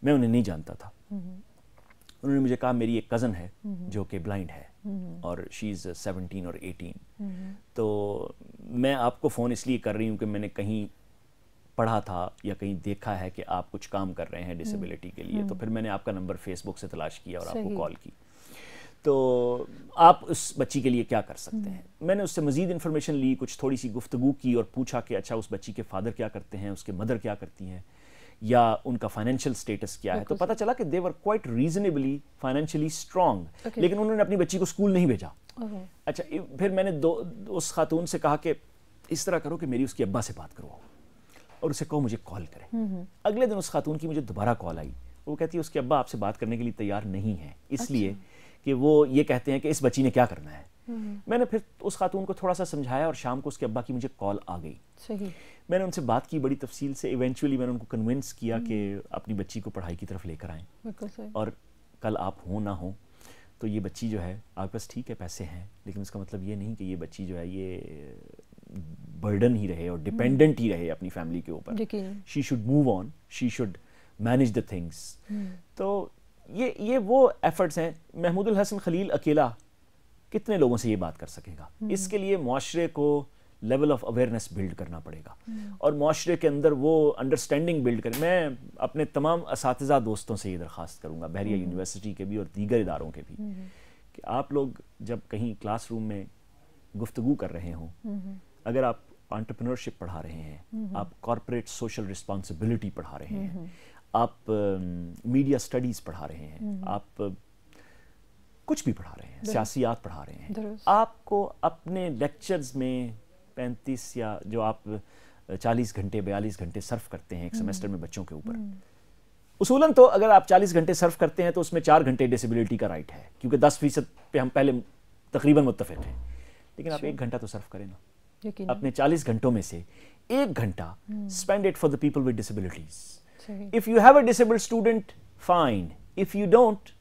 میں انہیں نہیں جانتا تھا. انہوں نے مجھے کہا میری ایک کزن ہے جو کہ بلائنڈ ہے, اور شی از 17 اور 18. تو میں آپ کو فون اس لیے کر رہی ہوں کہ میں نے کہیں پڑھا تھا یا کہیں دیکھا ہے کہ آپ کچھ کام کر رہے ہیں ڈسیبلٹی کے لیے, تو پھر میں نے آپ کا نمبر فیس بک سے تلاش کیا اور آپ کو کال کی. تو آپ اس بچی کے لیے کیا کر سکتے ہیں؟ میں نے اس سے مزید انفارمیشن لی, کچھ تھوڑی سی گفتگو کی اور پوچھا کہ اچھا اس بچی کے فادر کیا کرتے ہیں, اس کے مدر کیا کرتی ہیں, یا ان کا فائنینشیل سٹیٹس کیا ہے. تو پتہ چلا کہ they were quite reasonably financially strong, لیکن انہوں نے اپنی بچی کو اسکول نہیں بھیجا. اچھا, پھر میں نے اس خاتون سے کہا کہ اس طرح کرو کہ میری اس کی ابا سے بات کرواؤ. اور اسے کہو مجھے کال کرے. اگلے دن اس خاتون کی مجھے دوبارہ کال آئی, وہ کہتی ہے اس کے ابا آپ سے بات کرنے کے لیے تیار نہیں ہیں, اس لیے کہ وہ یہ کہتے ہیں کہ اس بچی نے کیا کرنا ہے. میں نے پھر اس خاتون کو تھوڑا سا سمجھایا اور شام کو اس کے ابا کی مجھے کال آ گئی. میں نے ان سے بات کی بڑی تفصیل سے, ایونچولی میں نے ان کو کنونس کیا کہ اپنی بچی کو پڑھائی کی طرف لے کر آئیں, اور کل آپ ہوں نہ ہوں تو یہ بچی جو ہے آپ کے پاس ٹھیک ہے پیسے ہیں, لیکن اس کا مطلب یہ نہیں کہ یہ بچی جو ہے یہ برڈن ہی رہے اور ڈپینڈنٹ ہی رہے اپنی فیملی کے اوپر. She should move on, she should manage the things. تو یہ وہ ایفرٹس ہیں. محمود الحسن خلیل اکیلا کتنے لوگوں سے یہ بات کر سکے گا؟ اس کے لیے معاشرے کو لیول آف اویئرنیس بلڈ کرنا پڑے گا, اور معاشرے کے اندر وہ انڈرسٹینڈنگ بلڈ کریں. میں اپنے تمام اساتذہ دوستوں سے یہ درخواست کروں گا, بحریہ یونیورسٹی کے بھی اور دیگر اداروں کے بھی, کہ آپ لوگ جب کہیں کلاس روم میں گفتگو کر رہے ہوں, اگر آپ انٹرپرینورشپ پڑھا رہے ہیں, آپ کارپوریٹ سوشل رسپانسبلٹی پڑھا رہے ہیں, آپ میڈیا اسٹڈیز پڑھا رہے ہیں, آپ کچھ بھی پڑھا رہے ہیں, سیاسیات پڑھا رہے ہیں, آپ کو اپنے لیکچرز میں 35 یا جو آپ 40 گھنٹے 42 گھنٹے صرف کرتے ہیں ایک سیمسٹر میں بچوں کے اوپر, اصولاً تو اگر آپ 40 گھنٹے صرف کرتے ہیں تو اس میں 4 گھنٹے ڈسیبلٹی کا رائٹ ہے, کیونکہ 10% پہ ہم پہلے تقریباً متفق ہیں, لیکن آپ 1 گھنٹہ تو صرف کریں نا. اپنے 40 گھنٹوں میں سے 1 گھنٹہ spend it for the people with disabilities. If you have a disabled student, fine. If you don't,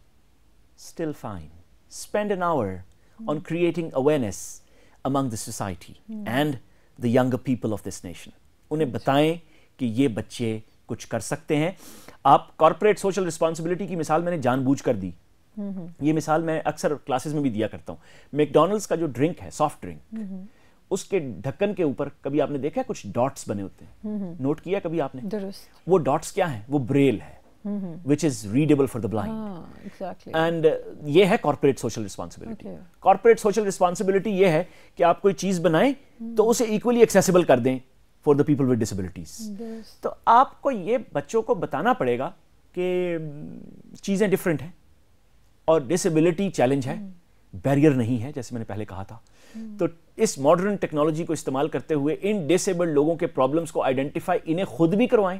still fine. Spend an hour on creating awareness among the society and the younger people of this nation. انہیں بتائیں کہ یہ بچے کچھ کر سکتے ہیں. آپ کارپوریٹ سوشل رسپانسبلٹی کی مثال میں نے جان بوجھ کر دی. یہ مثال میں اکثر کلاسز میں بھی دیا کرتا ہوں. میک ڈونلڈس کا جو ڈرنک ہے, سافٹ ڈرنک, اس کے ڈھکن کے اوپر کبھی آپ نے دیکھا کچھ ڈاٹس بنے ہوتے ہیں, نوٹ کیا کبھی آپ نے؟ وہ ڈاٹس کیا ہیں؟ وہ بریل ہے, which is readable for the blind. Exactly. And یہ ہے corporate social responsibility. Corporate social responsibility یہ ہے کہ آپ کوئی چیز بنائیں تو اسے equally accessible کر دیں for the people with disabilities. تو آپ کو یہ بچوں کو بتانا پڑے گا کہ چیزیں ڈفرینٹ ہیں, اور ڈسیبلٹی چیلنج ہے, بیریئر نہیں ہے, جیسے میں نے پہلے کہا تھا. تو اس ماڈرن ٹیکنالوجی کو استعمال کرتے ہوئے ان ڈسیبلڈ لوگوں کے پرابلمس کو آئیڈینٹیفائی انہیں خود بھی کروائیں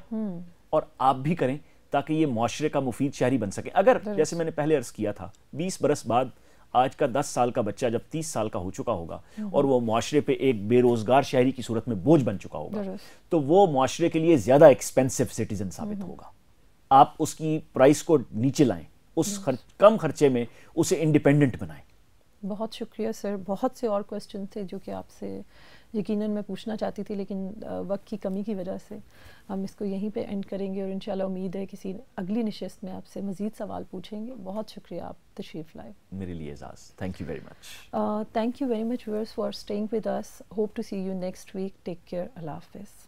اور آپ بھی کریں, تاکہ یہ معاشرے کا مفید شہری بن سکے. اگر جیسے میں نے پہلے عرض کیا تھا 20 برس بعد آج کا 10 سال کا بچہ جب 30 سال کا ہو چکا ہوگا اور وہ معاشرے پہ ایک بے روزگار شہری کی صورت میں بوجھ بن چکا ہوگا, تو وہ معاشرے کے لیے زیادہ ایکسپینسو سٹیزن ثابت ہوگا. آپ اس کی پرائس کو نیچے لائیں, اس کم خرچے میں اسے انڈیپینڈنٹ بنائیں. بہت شکریہ سر. بہت سے اور کوسچن تھے جو کہ آپ سے یقیناً میں پوچھنا چاہتی تھی, لیکن وقت کی کمی کی وجہ سے ہم اس کو یہیں پہ اینڈ کریں گے, اور انشاءاللہ امید ہے کسی اگلی نشست میں آپ سے مزید سوال پوچھیں گے. بہت شکریہ آپ تشریف لائے. میرے لیے اعزاز. Thank you very much. Thank you very much viewers for staying with us. Hope to see you next week. Take care. اللہ حافظ.